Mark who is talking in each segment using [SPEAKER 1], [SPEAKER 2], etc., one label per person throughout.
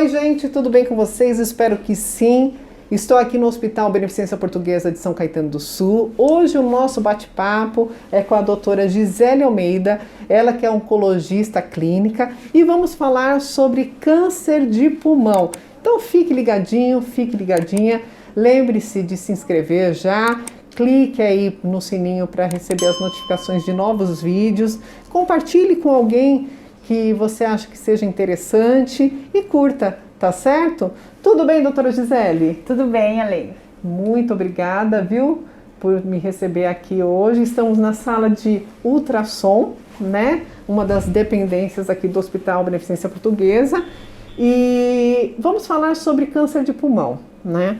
[SPEAKER 1] Oi, gente, tudo bem com vocês? Espero que sim. Estou aqui no Hospital Beneficência Portuguesa de São Caetano do Sul. Hoje o nosso bate-papo é com a doutora Gisele Almeida, ela que é oncologista clínica, e vamos falar sobre câncer de pulmão. Então fique ligadinho, fique ligadinha, lembre-se de se inscrever já, clique aí no sininho para receber as notificações de novos vídeos, compartilhe com alguém que você acha que seja interessante e curta, tá certo? Tudo bem, doutora Gisele?
[SPEAKER 2] Tudo bem, Ale.
[SPEAKER 1] Muito obrigada, viu, por me receber aqui hoje. Estamos na sala de ultrassom, né? Uma das dependências aqui do Hospital Beneficência Portuguesa. E vamos falar sobre câncer de pulmão, né?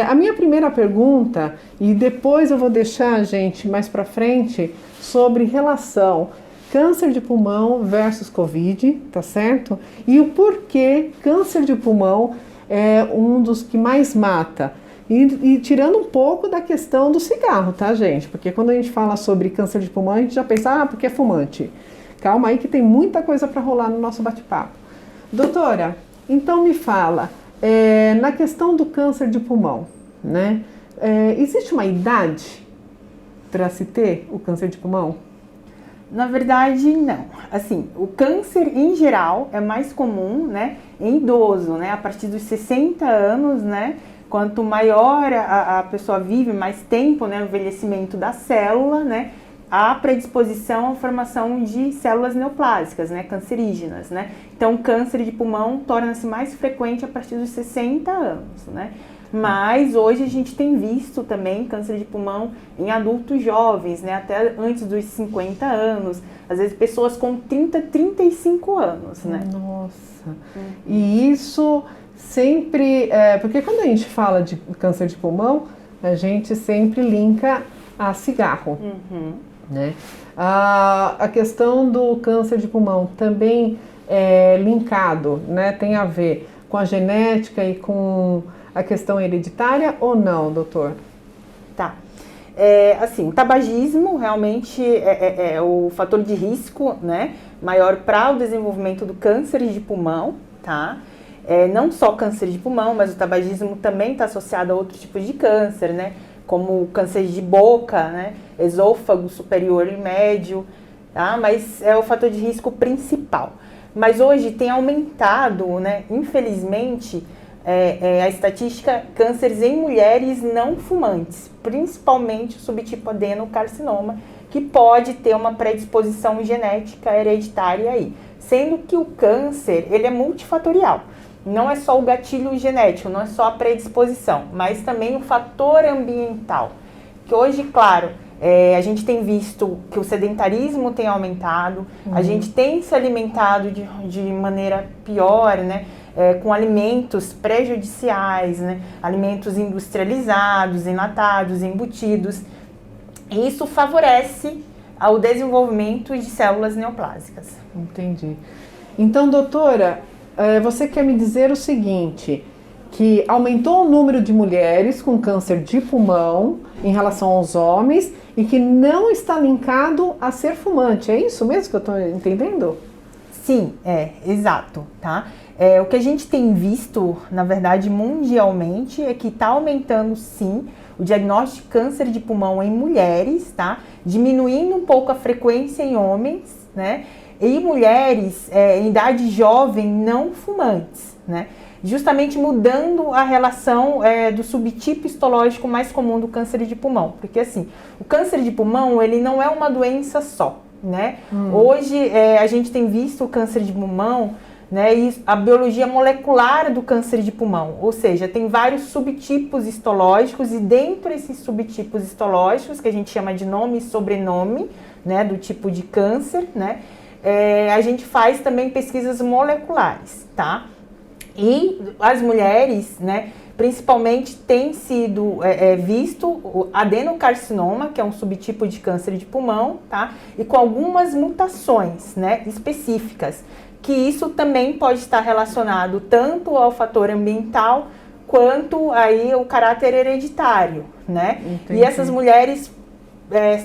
[SPEAKER 1] A minha primeira pergunta, e depois eu vou deixar, gente, mais pra frente, sobre relação câncer de pulmão versus Covid, tá certo? E o porquê câncer de pulmão é um dos que mais mata. E tirando um pouco da questão do cigarro, tá, gente? Porque quando a gente fala sobre câncer de pulmão, a gente já pensa, porque é fumante. Calma aí que tem muita coisa para rolar no nosso bate-papo. Doutora, então me fala, na questão do câncer de pulmão, né? Existe uma idade para se ter o câncer de pulmão?
[SPEAKER 2] Na verdade, não. Assim, o câncer em geral é mais comum, né, em idoso, né, a partir dos 60 anos, né, quanto maior a pessoa vive, mais tempo, né, o envelhecimento da célula, né, a predisposição à formação de células neoplásicas, né, cancerígenas, né. Então, o câncer de pulmão torna-se mais frequente a partir dos 60 anos, né. Mas hoje a gente tem visto também câncer de pulmão em adultos jovens, né, até antes dos 50 anos, às vezes pessoas com 30, 35 anos, né?
[SPEAKER 1] Nossa! E isso sempre, porque quando a gente fala de câncer de pulmão, a gente sempre linka a cigarro, né? A questão do câncer de pulmão também é linkado, né? Tem a ver com a genética e com a questão hereditária ou não, doutor?
[SPEAKER 2] Tá. Assim, o tabagismo realmente é o fator de risco, né, maior para o desenvolvimento do câncer de pulmão, tá? Não só câncer de pulmão, mas o tabagismo também está associado a outros tipos de câncer, né? Como o câncer de boca, né? Esôfago superior e médio, tá? Mas é o fator de risco principal. Mas hoje tem aumentado, né, infelizmente, a estatística cânceres em mulheres não fumantes, principalmente o subtipo adenocarcinoma, que pode ter uma predisposição genética hereditária aí. Sendo que o câncer, ele é multifatorial. Não é só o gatilho genético, não é só a predisposição, mas também o fator ambiental. Que hoje, claro, a gente tem visto que o sedentarismo tem aumentado, a gente tem se alimentado de maneira pior, né? Com alimentos prejudiciais, né? Alimentos industrializados, enlatados, embutidos. E isso favorece o desenvolvimento de células neoplásicas.
[SPEAKER 1] Entendi. Então, doutora, você quer me dizer o seguinte, que aumentou o número de mulheres com câncer de pulmão em relação aos homens e que não está linkado a ser fumante. É isso mesmo que eu estou entendendo?
[SPEAKER 2] Sim, exato, tá? O que a gente tem visto, na verdade, mundialmente, é que está aumentando, sim, o diagnóstico de câncer de pulmão em mulheres, tá? Diminuindo um pouco a frequência em homens, né? E mulheres em idade jovem não fumantes, né? Justamente mudando a relação do subtipo histológico mais comum do câncer de pulmão. Porque, assim, o câncer de pulmão, ele não é uma doença só, né? Hoje, a gente tem visto o câncer de pulmão, né, e a biologia molecular do câncer de pulmão, ou seja, tem vários subtipos histológicos e dentro desses subtipos histológicos, que a gente chama de nome e sobrenome, né, do tipo de câncer, né, a gente faz também pesquisas moleculares, tá? E as mulheres, né, principalmente tem sido visto o adenocarcinoma, que é um subtipo de câncer de pulmão, tá? E com algumas mutações, né, específicas, que isso também pode estar relacionado tanto ao fator ambiental quanto aí o caráter hereditário, né? Entendi. E essas mulheres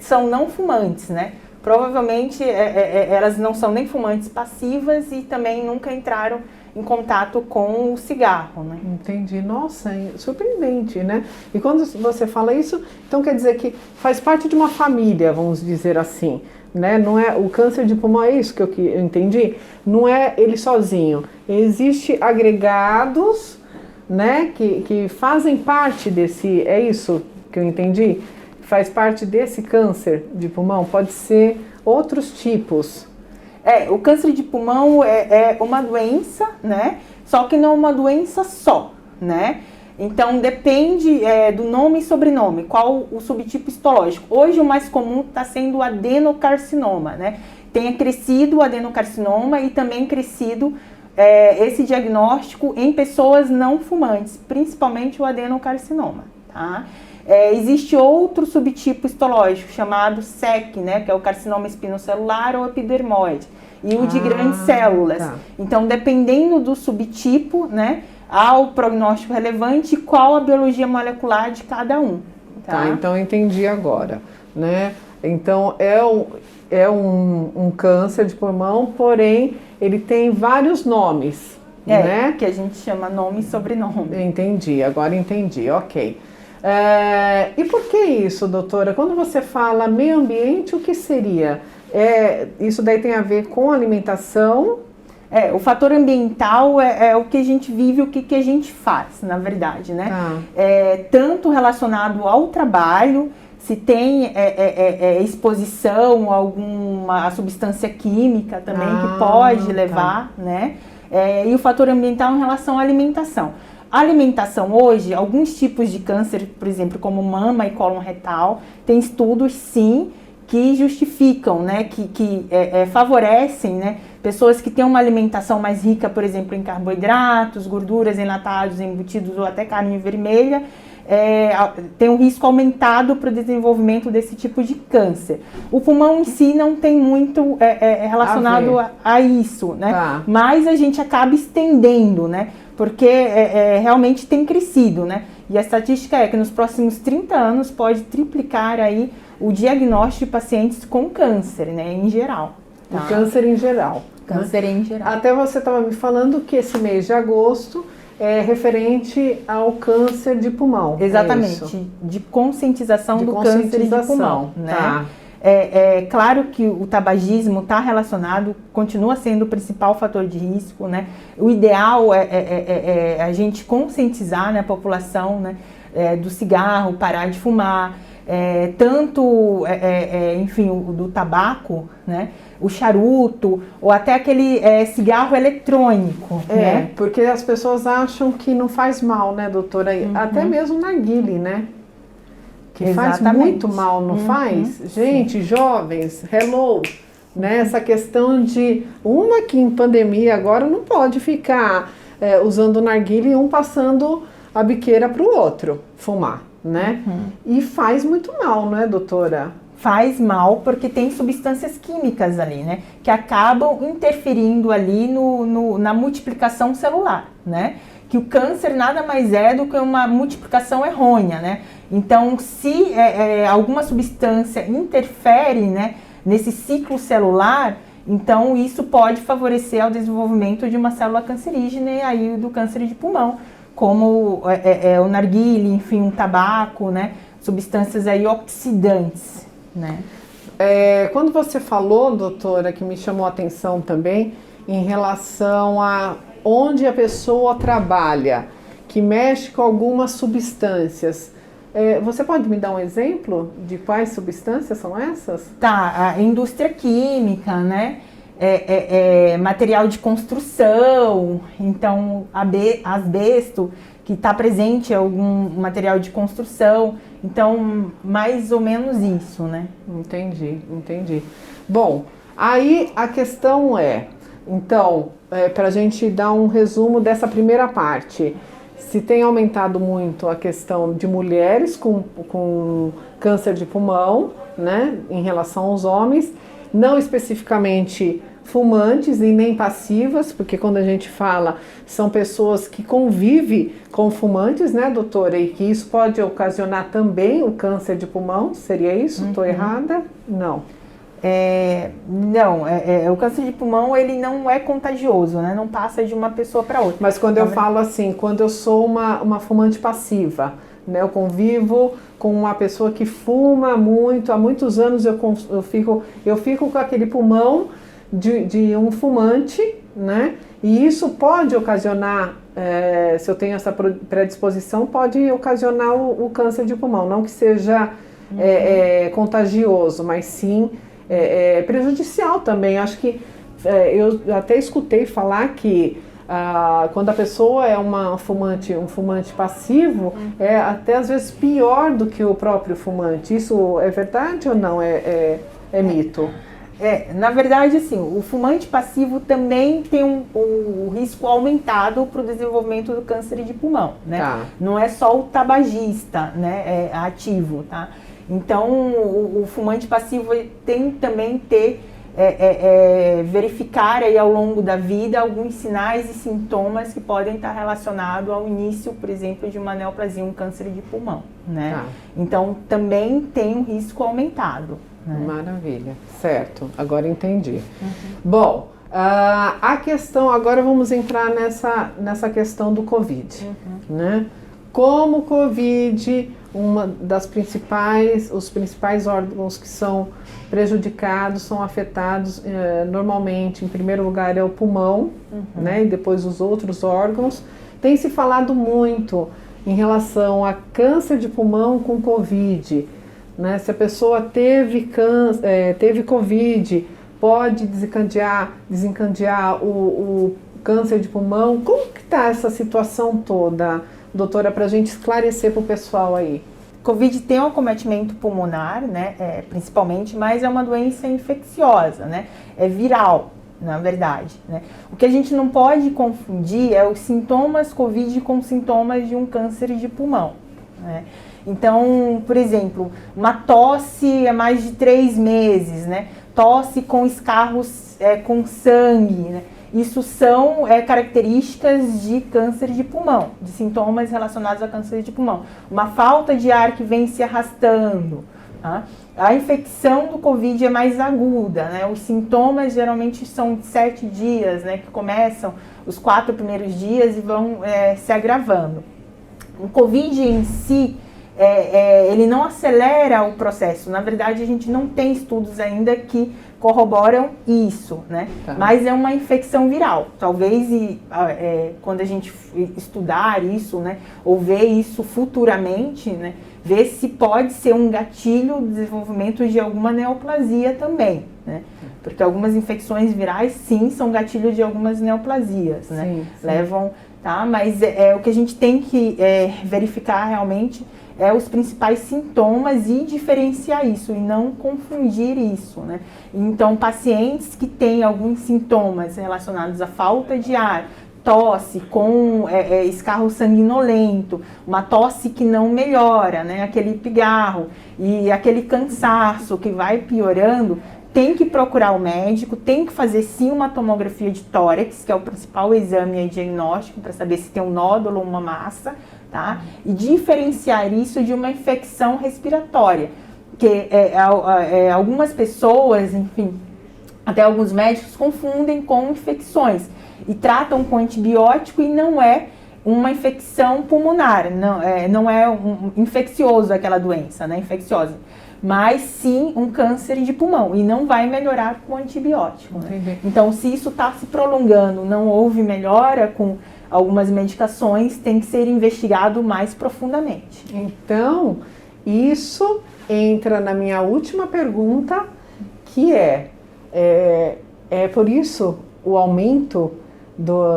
[SPEAKER 2] são não fumantes, né? Provavelmente elas não são nem fumantes passivas e também nunca entraram em contato com o cigarro, né?
[SPEAKER 1] Entendi. Nossa, surpreendente, né? E quando você fala isso, então quer dizer que faz parte de uma família, vamos dizer assim, né? Não é o câncer de pulmão, é isso que eu entendi? Não é ele sozinho. Existe agregados, né, que fazem parte desse, é isso que eu entendi? Faz parte desse câncer de pulmão? Pode ser outros tipos.
[SPEAKER 2] O câncer de pulmão é uma doença, né? Só que não é uma doença só, né? Então depende do nome e sobrenome, qual o subtipo histológico. Hoje o mais comum está sendo o adenocarcinoma, né? Tenha crescido o adenocarcinoma e também crescido esse diagnóstico em pessoas não fumantes, principalmente o adenocarcinoma, tá? Existe outro subtipo histológico chamado SEC, né, que é o carcinoma espinocelular ou epidermoide, e o de grandes células. Tá. Então, dependendo do subtipo, né, há o prognóstico relevante e qual a biologia molecular de cada um.
[SPEAKER 1] Tá, então eu entendi agora, né? Então, é um câncer de pulmão, porém, ele tem vários nomes, né?
[SPEAKER 2] Que a gente chama nome e sobrenome.
[SPEAKER 1] Entendi, agora entendi, ok. E por que isso, doutora? Quando você fala meio ambiente, o que seria? Isso daí tem a ver com alimentação?
[SPEAKER 2] O fator ambiental é o que a gente vive, o que a gente faz, na verdade, né? Tanto relacionado ao trabalho, se tem exposição a alguma substância química também que pode levar, né? E o fator ambiental em relação à alimentação. A alimentação hoje, alguns tipos de câncer, por exemplo, como mama e cólon retal, tem estudos sim que justificam, né, que favorecem, né, pessoas que têm uma alimentação mais rica, por exemplo, em carboidratos, gorduras, enlatados, embutidos ou até carne vermelha, tem um risco aumentado para o desenvolvimento desse tipo de câncer. O pulmão em si não tem muito relacionado a isso, né? Tá. Mas a gente acaba estendendo, né? Porque realmente tem crescido, né? E a estatística é que nos próximos 30 anos pode triplicar aí o diagnóstico de pacientes com câncer, né? Em geral.
[SPEAKER 1] Tá? O câncer em geral.
[SPEAKER 2] Câncer em geral.
[SPEAKER 1] Até você estava me falando que esse mês de agosto é referente ao câncer de pulmão.
[SPEAKER 2] Exatamente, de conscientização do câncer de pulmão, né?
[SPEAKER 1] Tá.
[SPEAKER 2] Claro que o tabagismo está relacionado, continua sendo o principal fator de risco, né? O ideal é a gente conscientizar, né, a população, né, do cigarro, parar de fumar, enfim, do tabaco, né? O charuto, ou até aquele cigarro eletrônico. Né?
[SPEAKER 1] Porque as pessoas acham que não faz mal, né, doutora? Até mesmo narguilé, né? Que faz muito mal, não faz? Gente, sim. Jovens, hello! Né? Essa questão de uma que em pandemia agora não pode ficar usando o narguilé e um passando a biqueira para o outro fumar, né? E faz muito mal, não é, doutora?
[SPEAKER 2] Faz mal porque tem substâncias químicas ali, né? Que acabam interferindo ali na multiplicação celular, né? Que o câncer nada mais é do que uma multiplicação errônea, né? Então, se alguma substância interfere, né, nesse ciclo celular, então isso pode favorecer ao desenvolvimento de uma célula cancerígena e aí do câncer de pulmão, como o narguilé, enfim, um tabaco, né? Substâncias aí oxidantes. Né?
[SPEAKER 1] Quando você falou, doutora, que me chamou a atenção também, em relação a onde a pessoa trabalha, que mexe com algumas substâncias, você pode me dar um exemplo de quais substâncias são essas?
[SPEAKER 2] Tá, a indústria química, né? Material de construção, então asbesto, que está presente em algum material de construção, então mais ou menos isso, né?
[SPEAKER 1] Entendi. Bom, aí a questão então, para a gente dar um resumo dessa primeira parte, se tem aumentado muito a questão de mulheres com câncer de pulmão, né, em relação aos homens, não especificamente fumantes e nem passivas, porque quando a gente fala, são pessoas que convivem com fumantes, né, doutora? E que isso pode ocasionar também o câncer de pulmão, seria isso? Estou errada? Não.
[SPEAKER 2] Não, o câncer de pulmão ele não é contagioso, né? Não passa de uma pessoa para outra.
[SPEAKER 1] Mas quando eu falo assim, quando eu sou uma fumante passiva, né? Eu convivo com uma pessoa que fuma muito, há muitos anos eu fico com aquele pulmão de um fumante, né? E isso pode ocasionar, se eu tenho essa predisposição, pode ocasionar o câncer de pulmão. Não que seja contagioso, mas sim prejudicial também. Acho que eu até escutei falar que quando a pessoa é um fumante passivo, é até às vezes pior do que o próprio fumante. Isso é verdade ou não? É mito?
[SPEAKER 2] Na verdade, assim, o fumante passivo também tem um risco aumentado para o desenvolvimento do câncer de pulmão, né?
[SPEAKER 1] Tá.
[SPEAKER 2] Não é só o tabagista, né, ativo, tá? Então, o fumante passivo tem também verificar aí ao longo da vida alguns sinais e sintomas que podem estar relacionados ao início, por exemplo, de uma neoplasia, um câncer de pulmão, né?
[SPEAKER 1] Tá.
[SPEAKER 2] Então, também tem um risco aumentado.
[SPEAKER 1] Maravilha, certo, agora entendi. Bom, a questão, agora vamos entrar nessa questão do Covid, né? Como o Covid, os principais órgãos que são prejudicados, são afetados normalmente, em primeiro lugar é o pulmão, né? E depois os outros órgãos. Tem se falado muito em relação a câncer de pulmão com Covid, né? Se a pessoa teve Covid, pode desencadear o câncer de pulmão. Como que está essa situação toda, doutora, para a gente esclarecer para o pessoal aí?
[SPEAKER 2] Covid tem um acometimento pulmonar, né, principalmente, mas é uma doença infecciosa, né? É viral, na verdade, né? O que a gente não pode confundir é os sintomas Covid com sintomas de um câncer de pulmão, né? Então, por exemplo, uma tosse há mais de 3 meses, né? Tosse com escarros com sangue, né? Isso são características de câncer de pulmão, de sintomas relacionados a câncer de pulmão. Uma falta de ar que vem se arrastando, tá? A infecção do Covid é mais aguda, né? Os sintomas geralmente são de 7 dias, né? Que começam os 4 primeiros dias e vão se agravando. O Covid em si, ele não acelera o processo. Na verdade, a gente não tem estudos ainda que corroboram isso, né? Tá. Mas é uma infecção viral. Talvez quando a gente estudar isso, né, ou ver isso futuramente, né, ver se pode ser um gatilho do desenvolvimento de alguma neoplasia também, né? Porque algumas infecções virais, sim, são gatilho de algumas neoplasias, né? Sim. Levam, tá? Mas o que a gente tem que verificar realmente os principais sintomas e diferenciar isso e não confundir isso, né? Então, pacientes que têm alguns sintomas relacionados à falta de ar, tosse com escarro sanguinolento, uma tosse que não melhora, né? Aquele pigarro e aquele cansaço que vai piorando, tem que procurar o médico, tem que fazer sim uma tomografia de tórax, que é o principal exame diagnóstico para saber se tem um nódulo ou uma massa, tá? E diferenciar isso de uma infecção respiratória, que algumas pessoas, enfim, até alguns médicos confundem com infecções e tratam com antibiótico e não é uma infecção pulmonar, não é infeccioso aquela doença, né, infecciosa, mas sim um câncer de pulmão e não vai melhorar com antibiótico, né? Então, se isso está se prolongando, não houve melhora com algumas medicações, tem que ser investigado mais profundamente.
[SPEAKER 1] Então, isso entra na minha última pergunta, que é por isso o aumento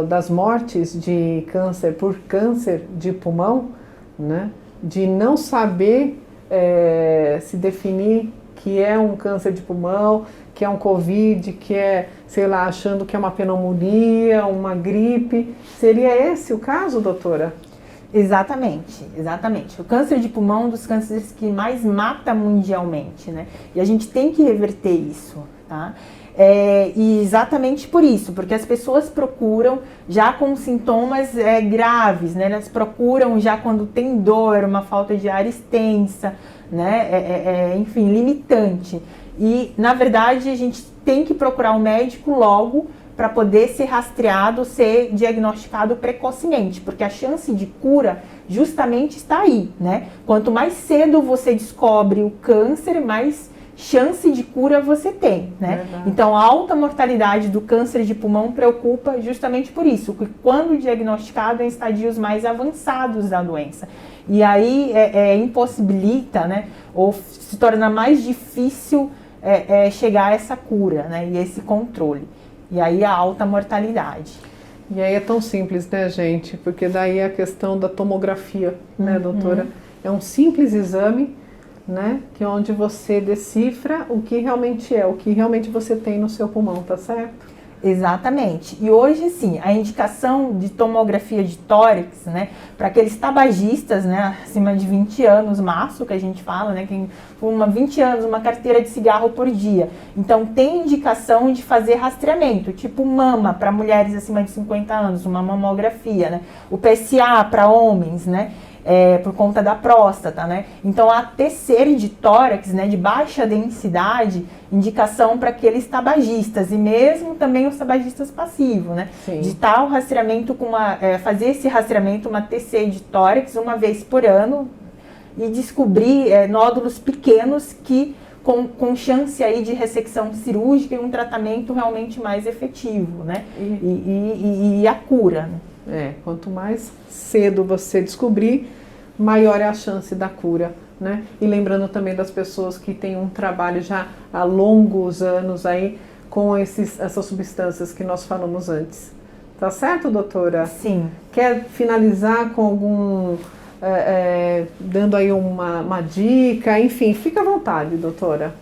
[SPEAKER 1] das mortes de câncer por câncer de pulmão, né? De não saber se definir que é um câncer de pulmão, que é um Covid, que é, sei lá, achando que é uma pneumonia, uma gripe. Seria esse o caso, doutora?
[SPEAKER 2] Exatamente, exatamente. O câncer de pulmão é um dos cânceres que mais mata mundialmente, né? E a gente tem que reverter isso, tá? E exatamente por isso, porque as pessoas procuram já com sintomas graves, né? Elas procuram já quando tem dor, uma falta de ar extensa, né? Enfim, limitante. E, na verdade, a gente tem que procurar um médico logo para poder ser rastreado, ser diagnosticado precocemente, porque a chance de cura justamente está aí, né? Quanto mais cedo você descobre o câncer, mais chance de cura você tem, né? Então, a alta mortalidade do câncer de pulmão preocupa justamente por isso, porque quando diagnosticado em estadios mais avançados da doença. E aí impossibilita, né? Ou se torna mais difícil chegar a essa cura, né? E esse controle. E aí a alta mortalidade.
[SPEAKER 1] E aí é tão simples, né, gente? Porque daí é a questão da tomografia, né, doutora? É um simples exame, né, que onde você decifra o que realmente é, o que realmente você tem no seu pulmão, tá certo?
[SPEAKER 2] Exatamente. E hoje, sim, a indicação de tomografia de tórax, né, para aqueles tabagistas, né, acima de 20 anos, maço, que a gente fala, né, quem fuma 20 anos, uma carteira de cigarro por dia. Então, tem indicação de fazer rastreamento, tipo mama para mulheres acima de 50 anos, uma mamografia, né, o PSA para homens, né, por conta da próstata, né? Então, a TC de tórax, né, de baixa densidade, indicação para aqueles tabagistas e mesmo também os tabagistas passivos, né? Sim. De tal rastreamento com fazer esse rastreamento, uma TC de tórax uma vez por ano e descobrir nódulos pequenos que com chance aí de ressecção cirúrgica e um tratamento realmente mais efetivo, né? E a cura, né?
[SPEAKER 1] Quanto mais cedo você descobrir, maior é a chance da cura, né? E lembrando também das pessoas que têm um trabalho já há longos anos aí com essas substâncias que nós falamos antes. Tá certo, doutora?
[SPEAKER 2] Sim.
[SPEAKER 1] Quer finalizar com algum... dando aí uma dica, enfim, fica à vontade, doutora.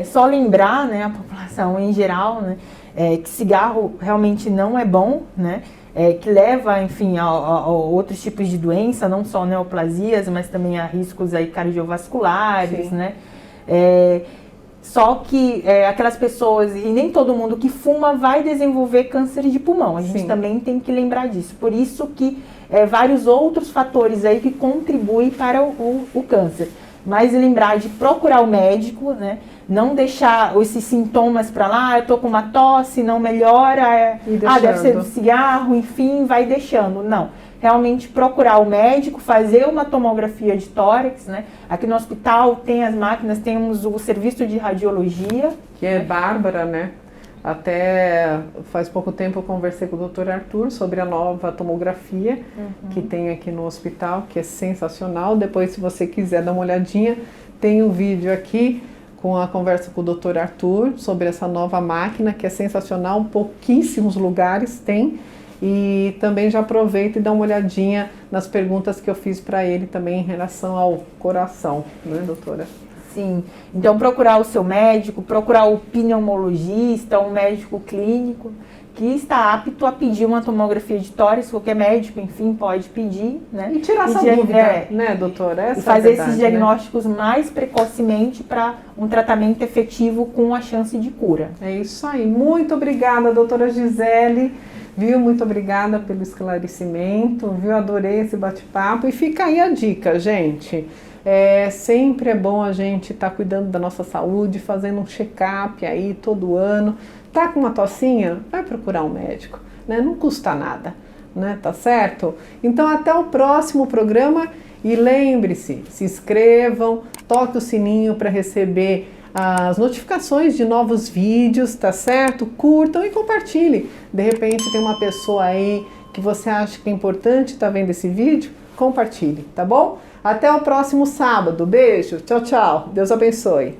[SPEAKER 2] Só lembrar, né, a população em geral, né, que cigarro realmente não é bom, né? Que leva, enfim, a outros tipos de doença, não só neoplasias, mas também a riscos aí cardiovasculares, sim, né? Só que aquelas pessoas, e nem todo mundo que fuma vai desenvolver câncer de pulmão, a gente sim, também tem que lembrar disso. Por isso que vários outros fatores aí que contribuem para o câncer. Mas lembrar de procurar o médico, né? Não deixar esses sintomas para lá, eu tô com uma tosse, não melhora, deve ser do cigarro, enfim, vai deixando. Não, realmente procurar o médico, fazer uma tomografia de tórax, né? Aqui no hospital tem as máquinas, temos o serviço de radiologia.
[SPEAKER 1] Que é bárbara, né? Até faz pouco tempo eu conversei com o Dr. Arthur sobre a nova tomografia que tem aqui no hospital, que é sensacional. Depois, se você quiser dar uma olhadinha, tem um vídeo aqui com a conversa com o Dr. Arthur sobre essa nova máquina, que é sensacional, pouquíssimos lugares tem. E também já aproveita e dá uma olhadinha nas perguntas que eu fiz para ele também em relação ao coração, né, doutora?
[SPEAKER 2] Sim, então procurar o seu médico, procurar o pneumologista, um médico clínico que está apto a pedir uma tomografia de tórax, qualquer médico, enfim, pode pedir, né?
[SPEAKER 1] E tirar essa dúvida, né, doutora? Essa
[SPEAKER 2] e fazer esses diagnósticos, né, mais precocemente para um tratamento efetivo com a chance de cura.
[SPEAKER 1] É isso aí. Muito obrigada, doutora Gisele. Viu? Muito obrigada pelo esclarecimento, viu? Adorei esse bate-papo. E fica aí a dica, gente. Sempre é bom a gente estar cuidando da nossa saúde, fazendo um check-up aí todo ano. Tá com uma tossinha? Vai procurar um médico, né? Não custa nada, né? Tá certo? Então até o próximo programa e lembre-se, se inscrevam, toque o sininho para receber as notificações de novos vídeos, tá certo? Curtam e compartilhem. De repente tem uma pessoa aí que você acha que é importante estar vendo esse vídeo, compartilhe, tá bom? Até o próximo sábado. Beijo. Tchau, tchau. Deus abençoe.